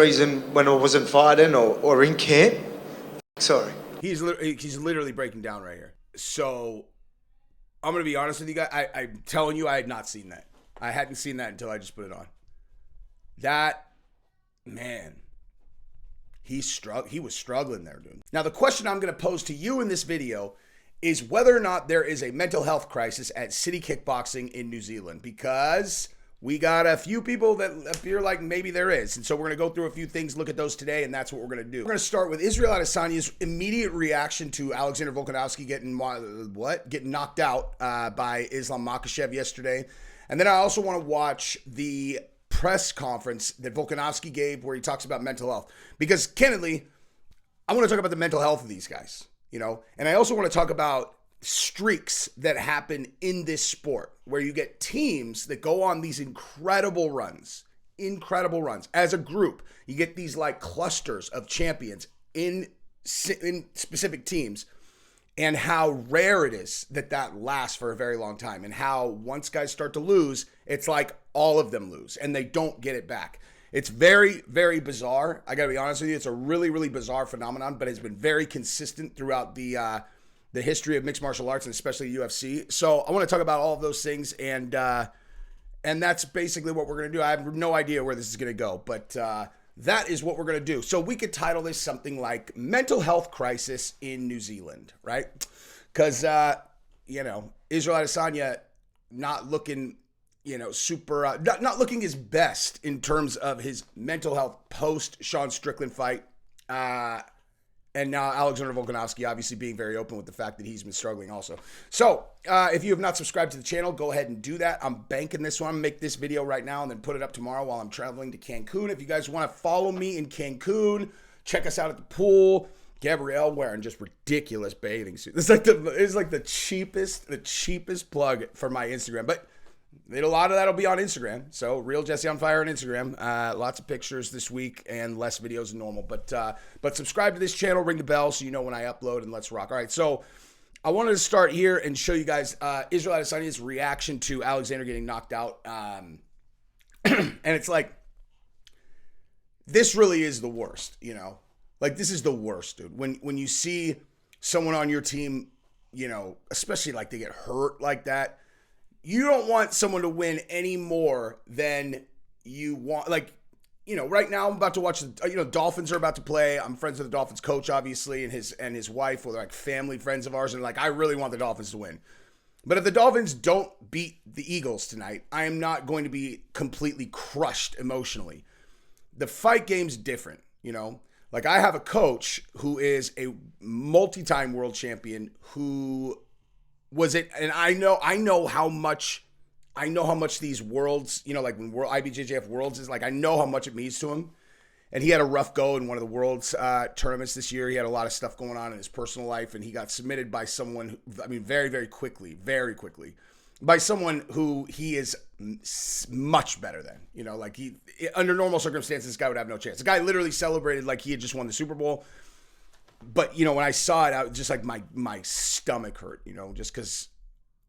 reason when I wasn't fighting or in camp. Sorry. He's literally breaking down right here. So I'm going to be honest with you guys. I'm telling you, I had not seen that. I hadn't seen that until I just put it on. That, man, he was struggling there, dude. Now, the question I'm going to pose to you in this video is whether or not there is a mental health crisis at City Kickboxing in New Zealand, because we got a few people that appear like maybe there is. And so we're going to go through a few things, look at those today, and that's what we're going to do. We're going to start with Israel Adesanya's immediate reaction to Alexander Volkanovski getting knocked out by Islam Makhachev yesterday. And then I also want to watch the press conference that Volkanovski gave where he talks about mental health. Because candidly, I want to talk about the mental health of these guys, you know? And I also want to talk about streaks that happen in this sport where you get teams that go on these incredible runs as a group. You get these like clusters of champions in specific teams, and how rare it is that lasts for a very long time, and how once guys start to lose, it's like all of them lose and they don't get it back. It's very, very bizarre. I gotta be honest with you. It's a really, really bizarre phenomenon, but it's been very consistent throughout the history of mixed martial arts, and especially UFC. So I want to talk about all of those things, and that's basically what we're going to do. I have no idea where this is going to go, but that is what we're going to do. So we could title this something like Mental Health Crisis in New Zealand, right? Because, Israel Adesanya not looking, super, not looking his best in terms of his mental health post Sean Strickland fight. And now Alexander Volkanovski obviously being very open with the fact that he's been struggling also. So if you have not subscribed to the channel, go ahead and do that. I'm banking this one. I'm going to make this video right now and then put it up tomorrow while I'm traveling to Cancun. If you guys want to follow me in Cancun, check us out at the pool. Gabrielle wearing just ridiculous bathing suit. It's like the cheapest plug for my Instagram. But a lot of that will be on Instagram. So Real Jesse on Fire on Instagram. Lots of pictures this week and less videos than normal. But subscribe to this channel, ring the bell so you know when I upload, and let's rock. All right, so I wanted to start here and show you guys Israel Adesanya's reaction to Alexander getting knocked out. And it's like, this really is the worst, Like, this is the worst, dude. When you see someone on your team, especially like they get hurt like that, you don't want someone to win any more than you want. Like, right now I'm about to watch Dolphins are about to play. I'm friends with the Dolphins coach, obviously, and his wife, or like family friends of ours. And like, I really want the Dolphins to win. But if the Dolphins don't beat the Eagles tonight, I am not going to be completely crushed emotionally. The fight game's different, Like, I have a coach who is a multi-time world champion who was it, and I know how much these worlds, like when IBJJF Worlds is like, I know how much it means to him. And he had a rough go in one of the Worlds tournaments this year. He had a lot of stuff going on in his personal life, and he got submitted by someone very, very quickly, by someone who he is much better than, like he, under normal circumstances, this guy would have no chance. The guy literally celebrated like he had just won the Super Bowl. But, when I saw it, I was just like, my stomach hurt, just because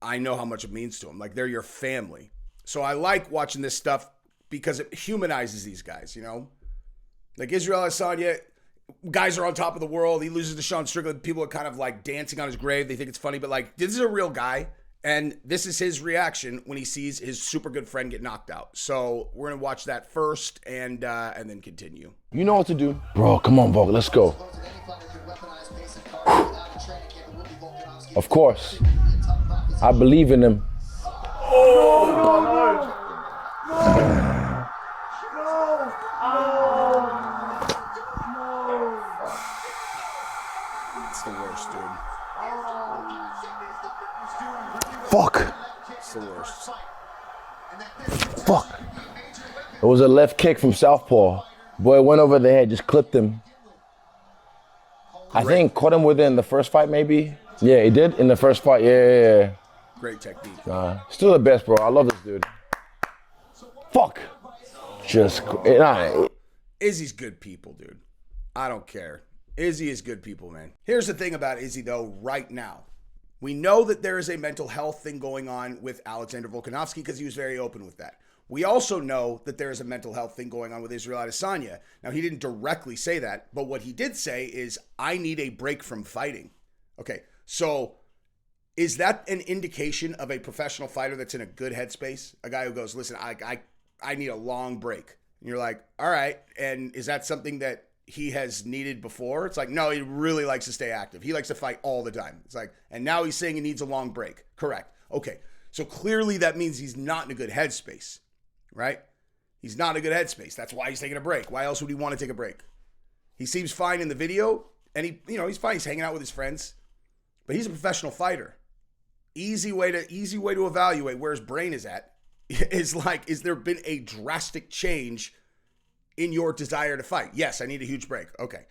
I know how much it means to them. Like, they're your family. So I like watching this stuff because it humanizes these guys, Like Israel Adesanya, guys are on top of the world. He loses to Sean Strickland. People are kind of like dancing on his grave. They think it's funny, but like, this is a real guy. And this is his reaction when he sees his super good friend get knocked out. So we're going to watch that first and then continue. You know what to do. Bro, come on, Volk, let's go. Of course. I believe in him. It's the worst, dude. Fuck. It's the worst. Fuck. It was a left kick from southpaw. Boy went over the head, just clipped him. I think caught him within the first fight, maybe. Yeah, he did in the first fight. Yeah. Great technique. Still the best, bro. I love this dude. Fuck. Just. Izzy's good people, dude. I don't care. Izzy is good people, man. Here's the thing about Izzy, though, right now. We know that there is a mental health thing going on with Alexander Volkanovski because he was very open with that. We also know that there is a mental health thing going on with Israel Adesanya. Now, he didn't directly say that, but what he did say is, I need a break from fighting. Okay, so is that an indication of a professional fighter that's in a good headspace? A guy who goes, listen, I need a long break. And you're like, all right, and is that something that he has needed before? It's like, no, he really likes to stay active. He likes to fight all the time. It's like, and now he's saying he needs a long break. Correct. Okay, so clearly that means he's not in a good headspace. Right? He's not in a good headspace. That's why he's taking a break. Why else would he want to take a break? He seems fine in the video, and he's fine. He's hanging out with his friends, but he's a professional fighter. Easy way to evaluate where his brain is at is like, is there been a drastic change in your desire to fight? Yes, I need a huge break. Okay.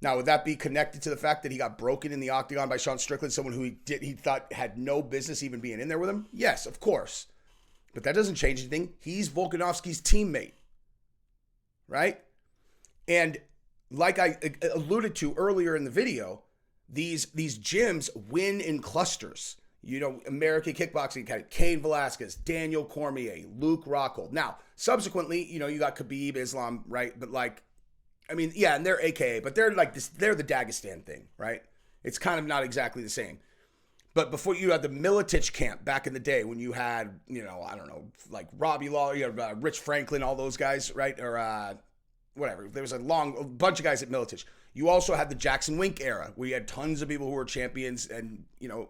Now, would that be connected to the fact that he got broken in the octagon by Sean Strickland, someone who he thought had no business even being in there with him? Yes, of course. But that doesn't change anything. He's Volkanovski's teammate, right? And like I alluded to earlier in the video, these gyms win in clusters. You know, American Kickboxing Academy, Cain Velasquez, Daniel Cormier, Luke Rockhold. Now, subsequently, you know, you got Khabib, Islam, right? But like, I mean, yeah, and they're AKA, but they're like this, they're the Dagestan thing, right? It's kind of not exactly the same. But before you had the Militich camp back in the day when you had, you know, I don't know, like Robbie Lawler, you had Rich Franklin, all those guys, right? Or whatever. There was a bunch of guys at Militich. You also had the Jackson Wink era where you had tons of people who were champions and, you know,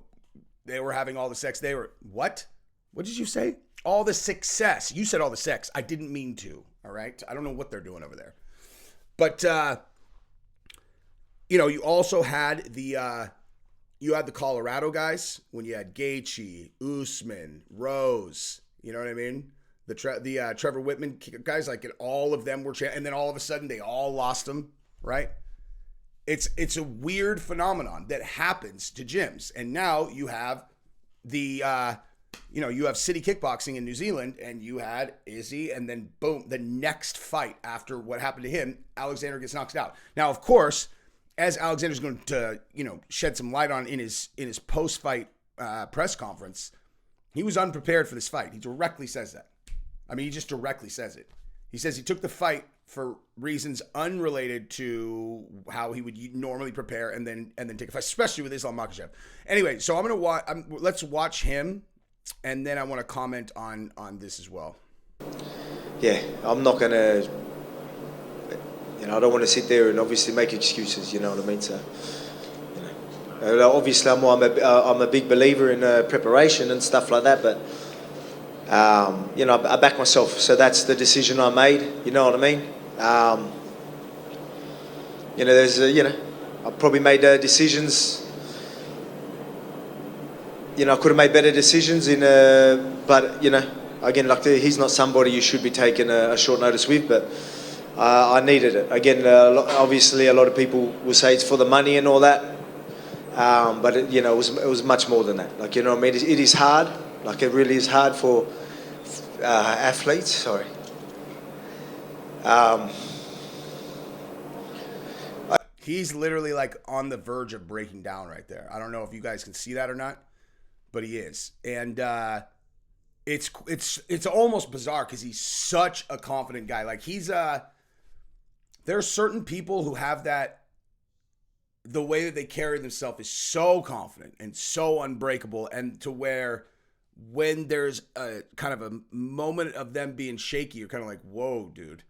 they were having all the sex. They were, what? What did you say? All the success. You said all the sex. I didn't mean to, all right? I don't know what they're doing over there. But, you know, you also had the Colorado guys when you had Gaethje, Usman, Rose, you know what I mean? The Trevor Whitman guys, like all of them were, and then all of a sudden they all lost them, right? It's a weird phenomenon that happens to gyms. And now you have you have City Kickboxing in New Zealand, and you had Izzy, and then boom, the next fight after what happened to him, Alexander gets knocked out. Now, of course, as Alexander's going to, you know, shed some light on in his post-fight press conference, he was unprepared for this fight. He directly says that. I mean, he just directly says it. He says he took the fight for reasons unrelated to how he would normally prepare and then take a fight, especially with Islam Makhachev. Anyway, so I'm going to watch. Let's watch him, and then I want to comment on this as well. Yeah, I'm not going to. You know, I don't want to sit there and obviously make excuses. You know what I mean? So, you know, obviously I'm a big believer in preparation and stuff like that. But you know, I back myself. So that's the decision I made. You know what I mean? You know, I probably made decisions. You know, I could have made better decisions but you know, again, like he's not somebody you should be taking a short notice with, but. I needed it. Again, obviously a lot of people will say it's for the money and all that, but it was much more than that. Like, you know what I mean? It is hard. Like, it really is hard for athletes. Sorry. He's literally like on the verge of breaking down right there. I don't know if you guys can see that or not, but he is. And it's almost bizarre because he's such a confident guy. Like, there are certain people who have that, the way that they carry themselves is so confident and so unbreakable, and to where when there's a kind of a moment of them being shaky, you're kind of like, whoa, dude.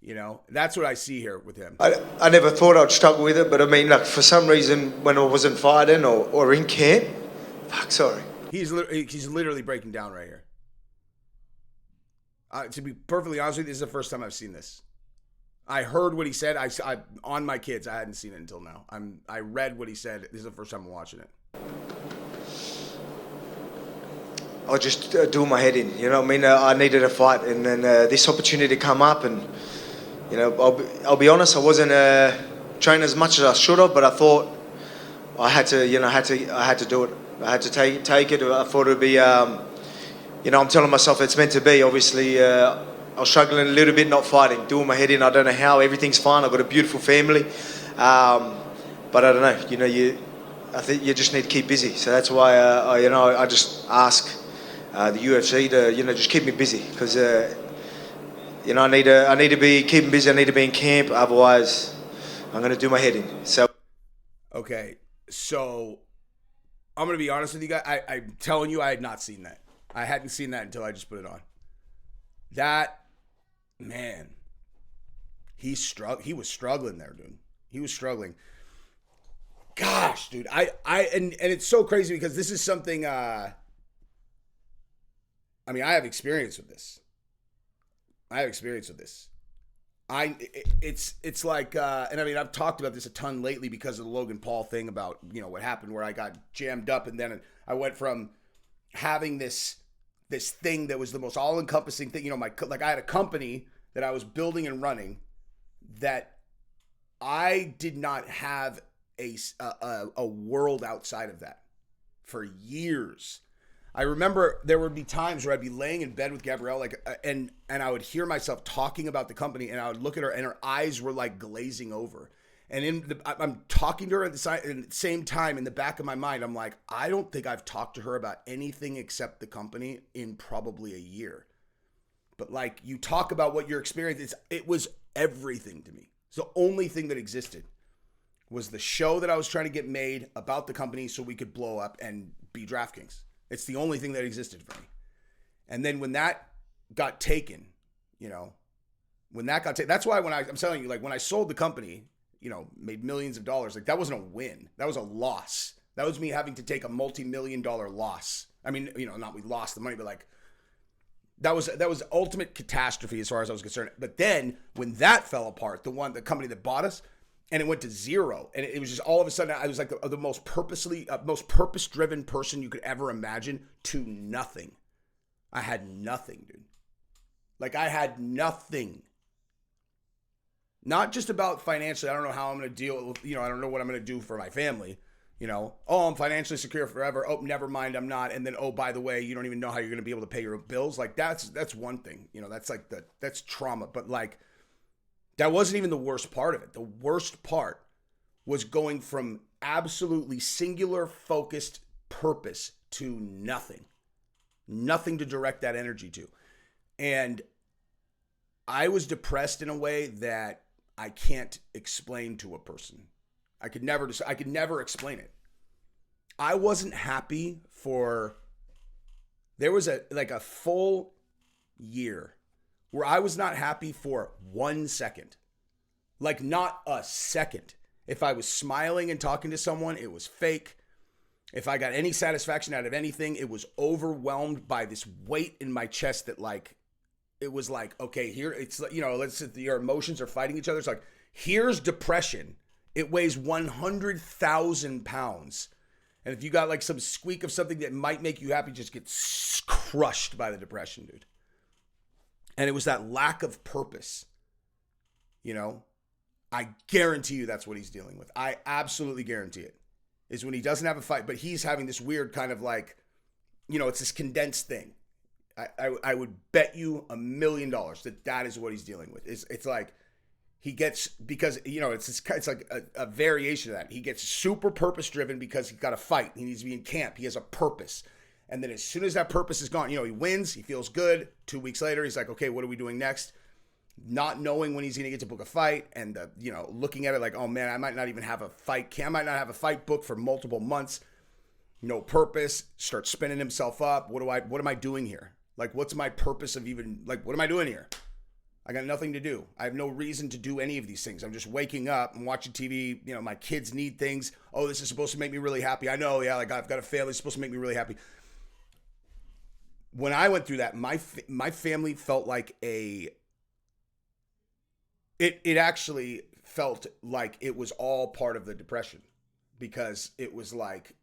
You know, that's what I see here with him. I never thought I'd struggle with it, but I mean, like, for some reason, when I wasn't fighting or in camp, sorry. He's literally breaking down right here. To be perfectly honest with you, this is the first time I've seen this. I heard what he said. I on my kids. I hadn't seen it until now. I read what he said. This is the first time I'm watching it. I was just doing my head in. You know what I mean? I needed a fight, and then this opportunity come up, and you know, I'll be honest. I wasn't training as much as I should have, but I thought I had to. You know, I had to do it. I had to take it. I thought it would be. You know, I'm telling myself it's meant to be. Obviously. I was struggling a little bit, not fighting, doing my head in. I don't know how. Everything's fine. I've got a beautiful family, but I don't know. You know, I think you just need to keep busy. So that's why I just ask the UFC to just keep me busy because I need to be keeping busy. I need to be in camp. Otherwise, I'm gonna do my head in. So. Okay, so I'm gonna be honest with you guys. I'm telling you, I had not seen that. I hadn't seen that until I just put it on. That man, he was struggling there, dude. He was struggling. Gosh, dude, and it's so crazy because this is something. I have experience with this. It's like, and I've talked about this a ton lately because of the Logan Paul thing about, what happened where I got jammed up and then I went from having this thing that was the most all-encompassing thing, I had a company that I was building and running that I did not have a world outside of that for years. I remember there would be times where I'd be laying in bed with Gabrielle, and I would hear myself talking about the company, and I would look at her, and her eyes were like glazing over. And I'm talking to her at the same time, in the back of my mind, I'm like, I don't think I've talked to her about anything except the company in probably a year. But like, you talk about what your experience is, it was everything to me. It's the only thing that existed was the show that I was trying to get made about the company so we could blow up and be DraftKings. It's the only thing that existed for me. And then when that got taken, that's why I'm telling you, like, when I sold the company, made millions of dollars, like, that wasn't a win. That was a loss. That was me having to take a multi-million-dollar loss. I mean, not we lost the money, but like, that was ultimate catastrophe as far as I was concerned. But then when that fell apart, the company that bought us, and it went to zero. And it was just all of a sudden, I was like the most purpose-driven person you could ever imagine to nothing. I had nothing, dude. Like, I had nothing. Not just about financially. I don't know how I'm going to deal with, I don't know what I'm going to do for my family. I'm financially secure forever. Oh, never mind, I'm not. And then, oh, by the way, you don't even know how you're going to be able to pay your bills. Like, that's one thing. That's like that's trauma. But like, that wasn't even the worst part of it. The worst part was going from absolutely singular focused purpose to nothing. Nothing to direct that energy to. And I was depressed in a way that I can't explain to a person. I could never explain it. I wasn't happy there was a full year where I was not happy for 1 second. Like, not a second. If I was smiling and talking to someone, it was fake. If I got any satisfaction out of anything, it was overwhelmed by this weight in my chest that, like, it was like, okay, here, it's, your emotions are fighting each other. It's like, here's depression. It weighs 100,000 pounds. And if you got like some squeak of something that might make you happy, just gets crushed by the depression, dude. And it was that lack of purpose. I guarantee you that's what he's dealing with. I absolutely guarantee it. Is when he doesn't have a fight, but he's having this weird kind of like, it's this condensed thing. I would bet you $1 million that is what he's dealing with. It's like he gets, because, it's like a variation of that. He gets super purpose driven because he's got a fight. He needs to be in camp. He has a purpose. And then as soon as that purpose is gone, he wins, he feels good. 2 weeks later, he's like, okay, what are we doing next? Not knowing when he's going to get to book a fight and, looking at it like, oh man, I might not even have a fight. I might not have a fight booked for multiple months. No purpose, starts spinning himself up. What am I doing here? Like, what's my purpose of even, like, what am I doing here? I got nothing to do. I have no reason to do any of these things. I'm just waking up and watching TV. My kids need things. Oh, this is supposed to make me really happy. I know, yeah, like I've got a family. It's supposed to make me really happy. When I went through that, my family felt like it actually felt like it was all part of the depression, because it was like,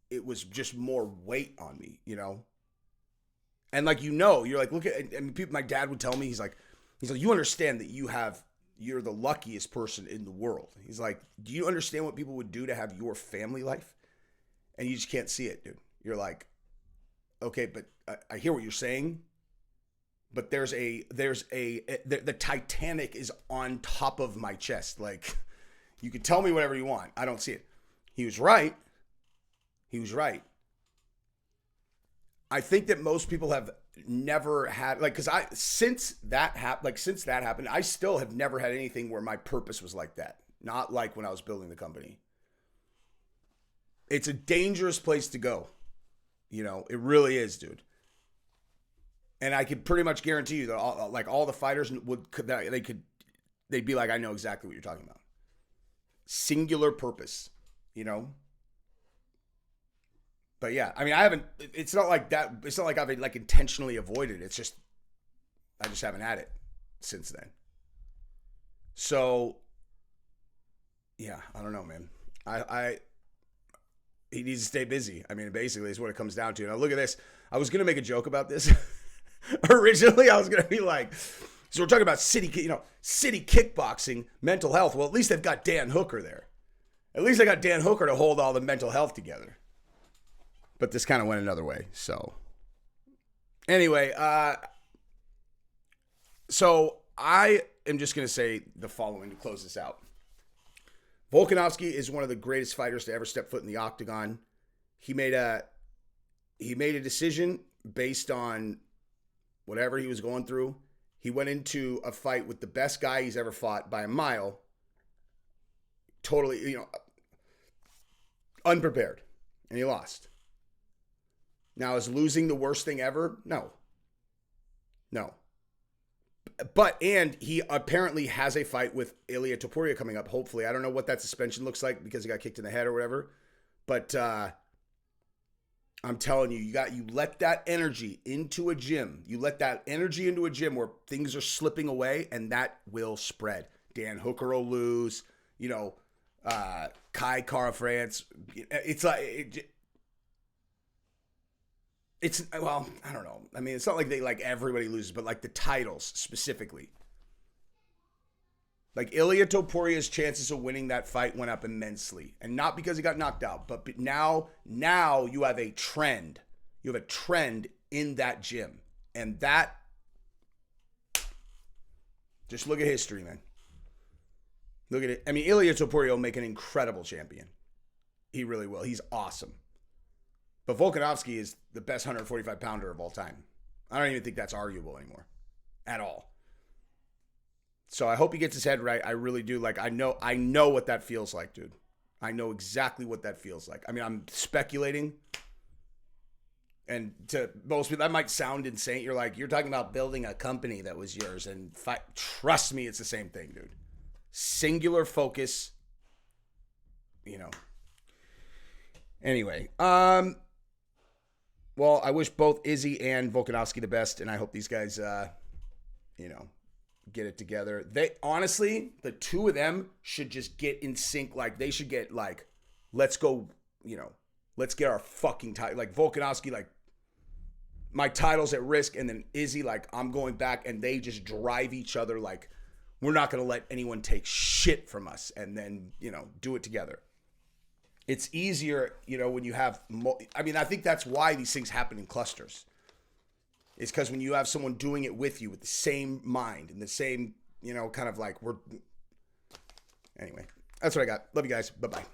it was just more weight on me, And like, you're like, look at, and people, my dad would tell me, he's like, you understand that you're the luckiest person in the world. He's like, do you understand what people would do to have your family life? And you just can't see it, dude. You're like, okay, but I hear what you're saying, but the Titanic is on top of my chest. Like, you can tell me whatever you want. I don't see it. He was right. I think that most people have never had, like, because since that happened, I still have never had anything where my purpose was like that. Not like when I was building the company. It's a dangerous place to go. You know, it really is, dude. And I could pretty much guarantee you that all the fighters they'd be like, I know exactly what you're talking about. Singular purpose, you know? But yeah, I mean, it's not like that. It's not like I've like intentionally avoided it. It's just, I just haven't had it since then. So yeah, I don't know, man. He needs to stay busy. I mean, basically is what it comes down to. Now look at this. I was going to make a joke about this. Originally, I was going to be like, so we're talking about city kickboxing, mental health. Well, at least they've got Dan Hooker there. At least I got Dan Hooker to hold all the mental health together. But this kind of went another way. So anyway, so I am just going to say the following to close this out. Volkanovski is one of the greatest fighters to ever step foot in the octagon. He made a decision based on whatever he was going through. He went into a fight with the best guy he's ever fought by a mile. Totally, unprepared. And he lost. Now, is losing the worst thing ever? No. And he apparently has a fight with Ilia Topuria coming up, hopefully. I don't know what that suspension looks like because he got kicked in the head or whatever. But I'm telling you, you let that energy into a gym. You let that energy into a gym where things are slipping away, and that will spread. Dan Hooker will lose. Kai Kara France. It's like... well, I don't know. I mean, it's not like everybody loses, but like the titles specifically. Like Ilia Topuria's chances of winning that fight went up immensely. And not because he got knocked out, but now you have a trend. You have a trend in that gym. And that, just look at history, man. Look at it. I mean, Ilia Topuria will make an incredible champion. He really will. He's awesome. But Volkanovski is the best 145-pounder of all time. I don't even think that's arguable anymore. At all. So I hope he gets his head right. I really do. Like, I know what that feels like, dude. I know exactly what that feels like. I mean, I'm speculating. And to most people, that might sound insane. You're talking about building a company that was yours. And trust me, it's the same thing, dude. Singular focus. Anyway, well, I wish both Izzy and Volkanovski the best, and I hope these guys, get it together. They honestly, the two of them should just get in sync. Like, they should get let's go, let's get our fucking title. Like Volkanovski, my title's at risk, and then Izzy, I'm going back, and they just drive each other. We're not going to let anyone take shit from us, and then, do it together. It's easier, when you have... I think that's why these things happen in clusters. It's because when you have someone doing it with you with the same mind and the same, kind of we're... Anyway, that's what I got. Love you guys. Bye-bye.